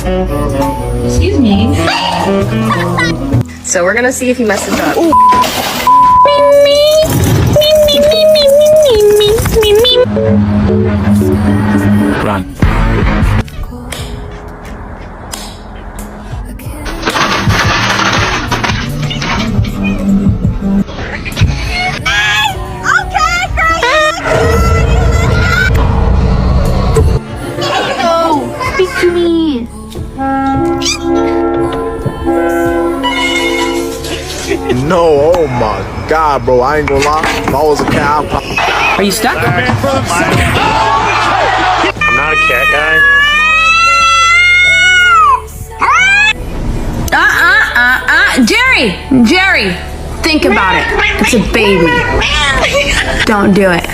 Excuse me. So we're gonna see if he messes up. Run. Speak to me. No, oh my god, bro. I ain't gonna lie. If I was a cat, I'd probably... Are you stuck? I'm not a cat guy. Jerry, think about it. It's a baby. Don't do it.